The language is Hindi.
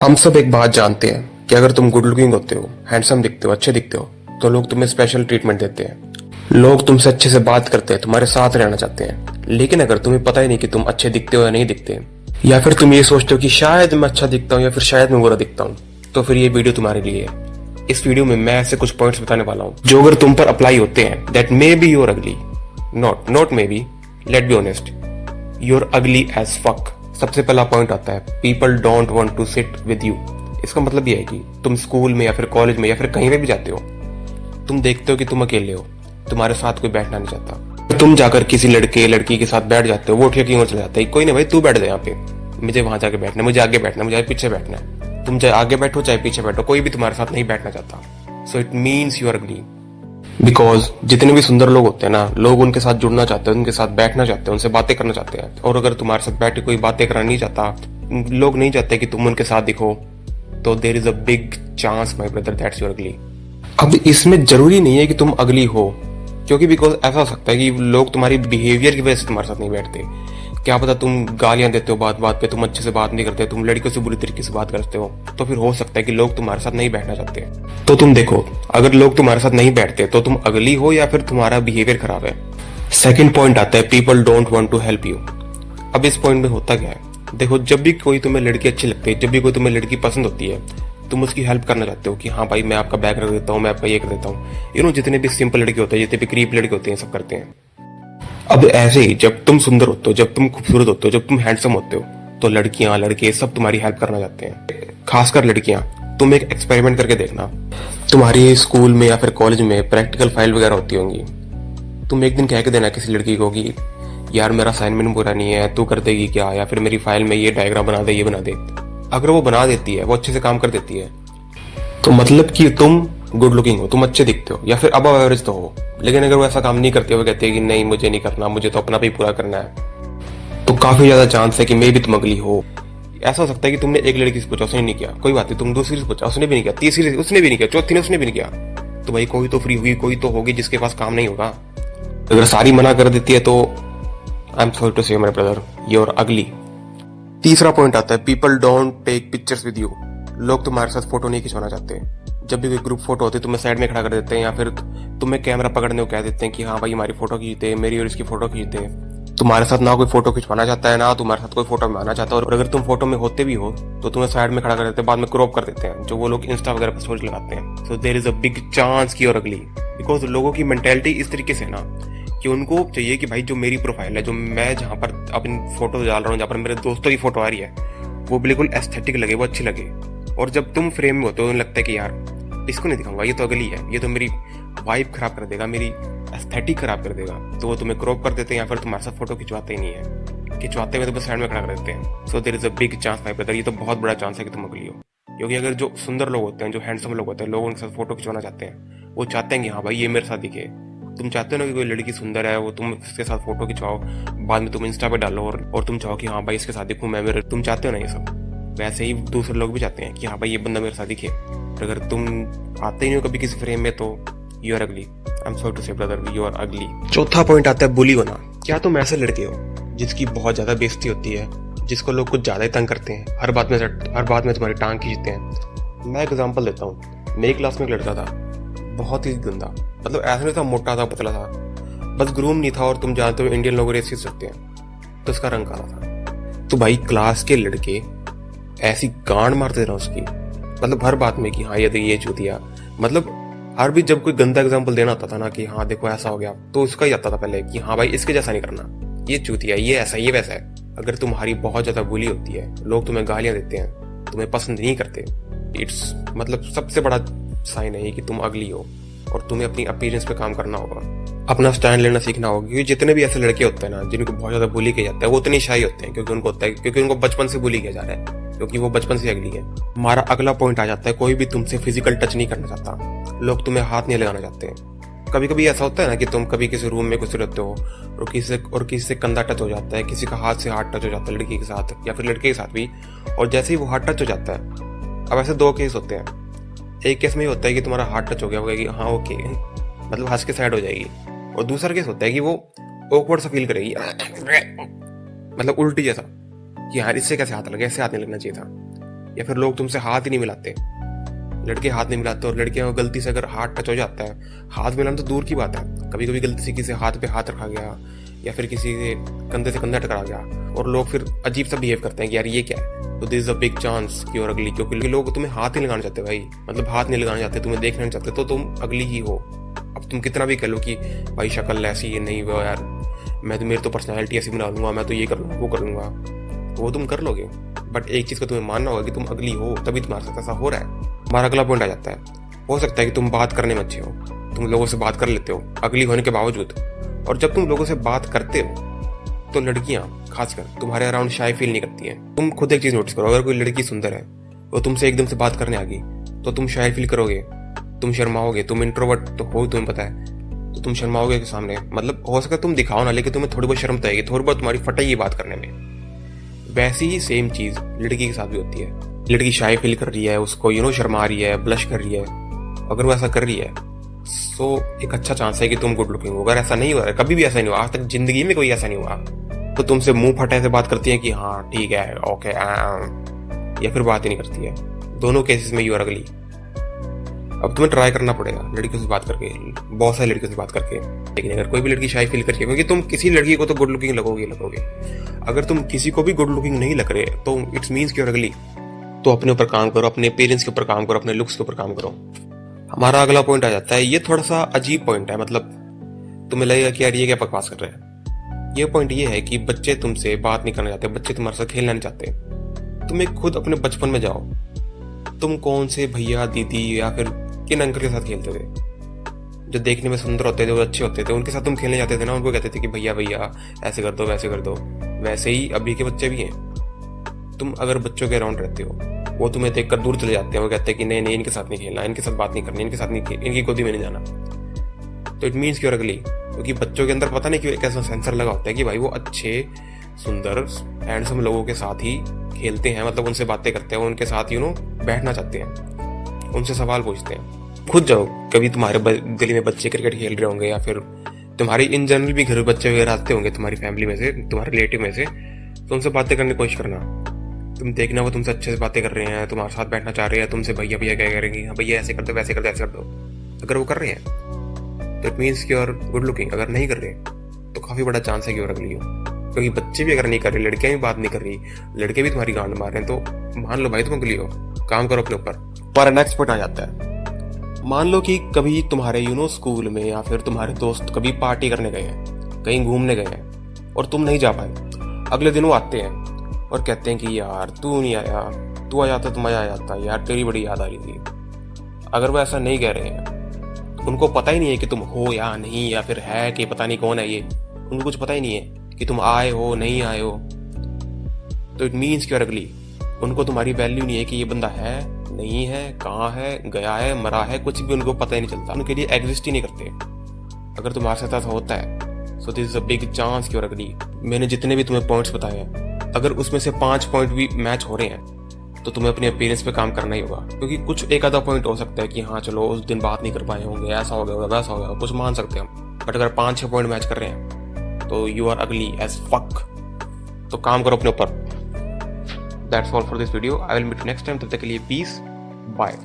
हम सब एक बात जानते हैं कि अगर तुम गुड लुकिंग होते हो, हैंडसम दिखते हो, अच्छे दिखते हो, तो लोग तुम्हें स्पेशल ट्रीटमेंट देते हैं। लोग तुमसे अच्छे से बात करते हैं, तुम्हारे साथ रहना चाहते हैं। लेकिन अगर तुम्हें पता ही नहीं कि तुम अच्छे दिखते हो या नहीं दिखते, या फिर तुम ये सोचते हो कि शायद मैं अच्छा दिखता हूँ या फिर शायद मैं बुरा दिखता हूँ, तो फिर ये वीडियो तुम्हारे लिए है। इस वीडियो में मैं ऐसे कुछ पॉइंट्स बताने वाला हूँ जो अगर तुम पर अप्लाई होते हैं, that may be you're ugly, not may be, let be honest, you're ugly as fuck. सबसे पहला पॉइंट आता है, people don't want to sit with you. इसका मतलब यह है कि तुम स्कूल में या फिर कॉलेज में या फिर कहीं पे भी जाते हो, तुम देखते हो कि तुम अकेले हो, तुम्हारे साथ कोई बैठना नहीं चाहता। तुम जाकर किसी लड़के लड़की के साथ बैठ जाते हो, वो उठ के कहीं और चला जाता है, कोई नहीं भाई तू बैठ जा यहाँ पे, मुझे वहां जाके बैठना है, मुझे आगे बैठना है, मुझे पीछे बैठना है। तुम चाहे आगे बैठो चाहे पीछे बैठो, कोई भी तुम्हारे साथ नहीं बैठना चाहता। So it means you are ugly. Because जितने भी सुंदर लोग होते हैं ना, लोग उनके साथ जुड़ना चाहते हैं, उनके साथ बैठना चाहते हैं, उनसे बातें करना चाहते हैं। और अगर तुम्हारे साथ बैठ के कोई बातें करना नहीं चाहता, लोग नहीं चाहते कि तुम उनके साथ दिखो, तो there is a big chance my brother that's you're ugly. अब इसमें जरूरी नहीं है कि तुम अगली हो, क्योंकि बिकॉज ऐसा हो सकता है कि लोग तुम्हारी बिहेवियर की वजह से तुम्हारे साथ नहीं बैठते। क्या पता तुम गालियां देते हो बात बात पे, तुम अच्छे से बात नहीं करते, तुम लड़कियों से बुरी तरीके से बात करते हो, तो फिर हो सकता है कि लोग तुम्हारे साथ नहीं बैठना चाहते। तो तुम देखो, अगर लोग तुम्हारे साथ नहीं बैठते तो तुम अगली हो या फिर तुम्हारा बिहेवियर खराब है। सेकंड पॉइंट आता है, people don't want to help you. अब इस पॉइंट में होता क्या है, देखो जब भी कोई तुम्हें लड़की अच्छी लगती है, जब भी कोई तुम्हें लड़की पसंद होती है, तुम उसकी हेल्प करना चाहते हो कि हाँ भाई मैं आपका बैग रख देता हूँ, मैं आपका ये कर देता हूँ। जितने भी सिंपल लड़के होते हैं, जितने भी करीब लड़के होते हैं, सब करते हैं। अब ऐसे ही जब तुम सुंदर होते हो, जब तुम खूबसूरत होते हो, जब तुम हैंडसम होते हो, तो लड़कियां लड़के सब तुम्हारी हेल्प करना चाहते हैं। खासकर लड़कियां। तुम एक एक्सपेरिमेंट करके देखना, तुम्हारी स्कूल में या फिर कॉलेज में प्रैक्टिकल फाइल वगैरह होती होंगी, तुम एक दिन कह के देना किसी लड़की को कि यार मेरा असाइनमेंट पूरा नहीं है, तू कर देगी क्या, या फिर मेरी फाइल में ये डायग्राम बना दे, ये बना दे। अगर वो बना देती है, वो अच्छे से काम कर देती है, तो मतलब कि तुम गुड लुकिंग हो, तुम अच्छे दिखते हो, या फिर अबव एवरेज तो हो। लेकिन अगर वो ऐसा काम नहीं करते, वो कहते हैं कि नहीं मुझे नहीं करना, मुझे तो अपना भी पूरा करना है, तो काफी ज्यादा चांस है कि मे भी तुम अगली हो। ऐसा हो सकता है कि तुमने एक लड़की से पूछा, उसने नहीं किया, कोई बात नहीं, तुम दूसरी से पूछा, उसने भी नहीं किया, तीसरी से उसने भी नहीं किया, चौथी ने उसने भी नहीं किया, तो भाई कोई तो फ्री हुई, कोई तो होगी जिसके पास काम नहीं होगा। अगर सारी मना कर देती है तो I am sorry to say my brother, you are ugly. तीसरा पॉइंट आता है, people don't take pictures with you. लोग तुम्हारे साथ फोटो नहीं खिंचवाना चाहते। जब भी कोई ग्रुप फोटो होती है, तुम्हें साइड में खड़ा कर देते हैं, या फिर तुम्हें कैमरा पकड़ने को कह देते हैं कि हाँ भाई हमारी फोटो खींचते, मेरी और इसकी फोटो खींचते। तुम्हारे साथ ना कोई फोटो खिंचवाना चाहता है, ना तुम्हारे साथ कोई फोटो में आना चाहता है। और अगर तुम फोटो में होते भी हो तो तुम्हें साइड में खड़ा कर देते हैं, बाद में क्रॉप कर देते हैं, जो वो लोग इंस्टा वगैरह पर स्टोरी लगाते हैं। So there is a big chance की और अगली। बिकॉज लोगों की मेंटेलिटी इस तरीके से ना कि उनको चाहिए कि भाई जो मेरी प्रोफाइल है, जो मैं जहाँ पर अपनी फोटो डाल रहा हूँ, जहाँ पर मेरे दोस्तों की फोटो आ रही है, वो बिल्कुल एस्थेटिक लगे, वो अच्छी लगे। और जब तुम फ्रेम में होते हो, लगता है कि यार इसको नहीं दिखाऊंगा, ये तो अगली है, ये तो मेरी वाइब खराब कर देगा, मेरी एस्थेटिक खराब कर देगा, तो वो तुम्हें क्रॉप कर देते हैं, या फिर तुम्हारे साथ फोटो खिंचवाते ही नहीं है, खिंचवाते हुए तो बस साइड में खड़ा कर देते हैं। So there is a big chance my brother, ये तो बहुत बड़ा चांस है कि तुम अगली हो। क्योंकि अगर जो सुंदर लोग होते हैं, जो हैंडसम लोग होते हैं, लोग उनके साथ फोटो खिंचवाना चाहते हैं, वो चाहते हैं कि हाँ भाई ये मेरे साथ दिखे। तुम चाहते हो ना कि कोई लड़की सुंदर है, वो तुम उसके साथ फोटो खिंचवाओ, बाद में तुम इंस्टा पे डालो, और तुम चाहो कि हाँ भाई इसके साथ दिखूं मैं, मेरे तुम चाहते हो ना ये सब। वैसे ही दूसरे लोग भी चाहते हैं कि हाँ भाई ये बंदा मेरे साथ दिखे। और अगर तुम आते ही नहीं हो कभी किसी फ्रेम में, तो you are ugly. I am sorry to say brother, you are ugly. चौथा पॉइंट आता है, बुली होना। क्या तुम ऐसे लड़के हो जिसकी बहुत ज्यादा बेइज्जती होती है, जिसको लोग कुछ ज्यादा ही तंग करते हैं, हर बात में तुम्हारी टांग खींचते हैं। मैं एग्जांपल देता हूँ, मेरी क्लास में एक लड़का था, बहुत ही गंदा, मतलब ऐसा नहीं था मोटा था पतला था, बस ग्रूम नहीं था। और तुम जानते हो इंडियन लोग रेसिस्ट होते हैं, तो उसका रंग काला था। तो भाई क्लास के लड़के ऐसी गांड मारते रहे उसकी, मतलब हर बात में कि हाँ ये चूतिया, मतलब हर भी जब कोई गंदा एग्जांपल देना होता था ना कि हाँ देखो ऐसा हो गया, तो उसका ही आता था पहले कि हाँ भाई इसके जैसा नहीं करना, ये चूतिया, ये ऐसा ये वैसा है। अगर तुम्हारी बहुत ज्यादा बुली होती है, लोग तुम्हें गालियां देते हैं, तुम्हें पसंद नहीं करते, इट्स मतलब सबसे बड़ा साइन है कि तुम अगली हो, और तुम्हें अपनी अपीयरेंस पे काम करना होगा, अपना स्टैंड लेना सीखना होगा। क्योंकि जितने भी ऐसे लड़के होते हैं ना जिनको बहुत ज्यादा बुली किया जाता है, वो उतने शाई होते हैं, क्योंकि उनको होता है क्योंकि उनको बचपन से बुली किया जा रहा है, क्योंकि वो बचपन से अगली है। हमारा अगला पॉइंट आ जाता है, कोई भी तुमसे फिजिकल टच नहीं करना चाहता, लोग तुम्हें हाथ नहीं लगाना चाहते। कभी कभी ऐसा होता है ना कि तुम कभी किसी रूम में कुछ रहते हो, और किसी से कंधा टच हो जाता है, किसी का हाथ से हाथ टच हो जाता है, लड़की के साथ या फिर लड़के के साथ भी, और जैसे ही वो हाथ टच हो जाता है। अब ऐसे दो केस होते हैं, एक केस में ये होता है कि तुम्हारा हाथ टच हो गया, वो कहेगी हाँ ओके, मतलब हंस के साइड हो जाएगी। और दूसरा केस होता है कि वो ऑकवर्ड सा फील करेगी, मतलब उल्टी जैसा, कि यार इससे कैसे हाथ लगे, ऐसे हाथ नहीं लगना चाहिए था। या फिर लोग तुमसे हाथ ही नहीं मिलाते, लड़के हाथ नहीं मिलाते, और लड़कियों को गलती से अगर हाथ टच हो जाता है, हाथ मिलाना तो दूर की बात है, कभी कभी गलती से किसी हाथ पे हाथ रखा गया या फिर किसी के कंधे से कंधा टकरा गया और लोग फिर अजीब सा बिहेव करते हैं कि यार ये क्या है, तो this is a big chance कि और अगली, क्योंकि लोग तुम्हें हाथ ही लगाना चाहते भाई, मतलब हाथ नहीं लगाना चाहते, तुम्हें देखना नहीं चाहते, तो तुम अगली ही हो। अब तुम कितना भी कह लो कि भाई शक्ल ऐसी है, नहीं वो यार मैं तो, मेरी तो पर्सनैलिटी ऐसी बना लूंगा, मैं तो ये कर लूंगा वो कर लूंगा, वो तुम कर लोगे, बट एक चीज को तुम्हें मानना होगा कि तुम अगली हो, तभी तुम्हारे साथ ऐसा हो रहा है। हमारा अगला पॉइंट आ जाता है, हो सकता है कि तुम बात करने में अच्छे हो, तुम लोगों से बात कर लेते हो अगली होने के बावजूद, और जब तुम लोगों से बात करते हो तो लड़कियां खासकर तुम्हारे अराउंड शाय फील नहीं करती हैं। तुम खुद एक चीज नोटिस करो, अगर कोई लड़की सुंदर है वो तुमसे एकदम से बात करने आ गई तो तुम शाय फील करोगे, तुम शर्माओगे, तुम इंट्रोवर्ट तो हो, तुम्हें पता है, तो तुम शर्माओगे के सामने, मतलब हो सकता है तुम दिखाओ ना, लेकिन तुम्हें थोड़ी बहुत शर्म तो आएगी, थोड़ी बहुत तुम्हारी फटेगी बात करने में। वैसी ही सेम चीज लड़की के साथ भी होती है, लड़की शाय फील कर रही है, उसको शर्मा रही है, ब्लश कर रही है, अगर वो ऐसा कर रही है तो एक अच्छा चांस है कि तुम गुड लुकिंग हो। अगर ऐसा नहीं हो रहा है, कभी भी ऐसा नहीं हुआ आज तक जिंदगी में, कोई ऐसा नहीं हुआ, तो तुमसे मुंह फटे से बात करती है कि हाँ ठीक है ओके, या फिर बात ही नहीं करती है, दोनों केसेस में यू आर अगली। अब तुम्हें ट्राई करना पड़ेगा लड़कियों से बात करके, बहुत सारी लड़कियों से बात करके, लेकिन अगर कोई भी लड़की शाय फील करके, क्योंकि तुम किसी लड़की को तो गुड लुकिंग लगोगे, अगर तुम किसी को भी गुड लुकिंग नहीं लग रहे तो इट्स मीन्स कि अगली, तो अपने ऊपर काम करो, अपने अपीयरेंस के ऊपर काम करो, अपने लुक्स के ऊपर काम करो। हमारा अगला पॉइंट आ जाता है, ये थोड़ा सा अजीब पॉइंट है, मतलब तुम्हें लगेगा कि यार ये क्या बकवास कर रहे हैं। ये पॉइंट ये है कि बच्चे तुमसे बात नहीं करना चाहते, बच्चे तुम्हारे साथ खेलना नहीं चाहते। तुम एक खुद अपने बचपन में जाओ, तुम कौन से भैया दीदी या फिर किन अंकल के साथ खेलते थे जो देखने में सुंदर होते थे, वो अच्छे होते थे, उनके साथ तुम खेलने जाते थे ना, उनको कहते थे कि भैया भैया ऐसे कर दो वैसे कर दो। वैसे ही अभी के बच्चे भी हैं, तुम अगर बच्चों के अराउंड रहते हो, वो तुम्हें देखकर दूर चले जाते हैं, वो कहते हैं कि नहीं नहीं इनके साथ नहीं खेलना, इनके साथ बात नहीं करनी, इनके साथ नहीं, इनकी गोदी में नहीं जाना, तो इट मीन्स क्यों अगली, क्योंकि बच्चों के अंदर पता नहीं क्यों एक ऐसा सेंसर लगा होता है कि भाई वो अच्छे सुंदर हैंडसम लोगों के साथ ही खेलते हैं, मतलब उनसे बातें करते हैं, उनके साथ बैठना चाहते हैं, उनसे सवाल पूछते हैं। खुद जाओ, कभी तुम्हारे गली में बच्चे क्रिकेट खेल रहे होंगे, या फिर तुम्हारी इन जनरल भी घर बच्चे वगैरह आते होंगे तुम्हारी फैमिली में से, तुम्हारे रिलेटिव में से, तो उनसे बातें करने की कोशिश करना, तुम देखना वो तुमसे अच्छे से बातें कर रहे हैं, तुम्हारे साथ बैठना चाह रहे हैं, तुमसे भैया भैया क्या करेंगे, हाँ भैया ऐसे कर दो वैसे कर दो ऐसे कर दो। अगर वो कर रहे हैं तो इट मीन्स कि और गुड लुकिंग, अगर नहीं कर रहे तो काफी बड़ा चांस है कि और अगली हो, क्योंकि बच्चे भी अगर नहीं कर रहे, लड़कियां भी बात नहीं कर रही, लड़के भी तुम्हारी गांड मार रहे हैं, तो मान लो भाई तुम अगली हो, काम करो अपने ऊपर। पर नेक्स्ट पॉइंट आ जाता है, मान लो कि कभी तुम्हारे स्कूल में या फिर तुम्हारे दोस्त कभी पार्टी करने गए हैं, कहीं घूमने गए हैं और तुम नहीं जा पाए, अगले दिन वो आते हैं और कहते हैं कि यार तू नहीं आया, तू आ जाता तो मजा आ जाता यार, तेरी बड़ी याद आ रही थी। अगर वो ऐसा नहीं कह रहे हैं, उनको पता ही नहीं है कि तुम हो या नहीं, या फिर है कि पता नहीं कौन है ये, उनको कुछ पता ही नहीं है कि तुम आए हो नहीं आए हो, तो इट मीन्स कि अगली, उनको तुम्हारी वैल्यू नहीं है कि ये बंदा है नहीं है, कहाँ है, गया है मरा है, कुछ भी उनको पता ही नहीं चलता, उनके लिए एग्जिस्ट ही नहीं करते। अगर तुम्हारे साथ ऐसा होता है so this is a big chance कि और अगली, मैंने जितने भी तुम्हें पॉइंट्स बताए हैं, अगर उसमें से 5 पॉइंट भी मैच हो रहे हैं तो तुम्हें अपने अपीयरेंस पे काम करना ही होगा, क्योंकि कुछ एक आधा पॉइंट हो सकता है कि हाँ चलो उस दिन बात नहीं कर पाए होंगे, ऐसा हो गया होगा वैसा हो गया, कुछ मान सकते हैं हम, बट अगर 5-6 पॉइंट मैच कर रहे हैं तो you are ugly as fuck, तो काम करो अपने ऊपर। That's all for this video, I will meet next time, तब तक के लिए पीस, बाय।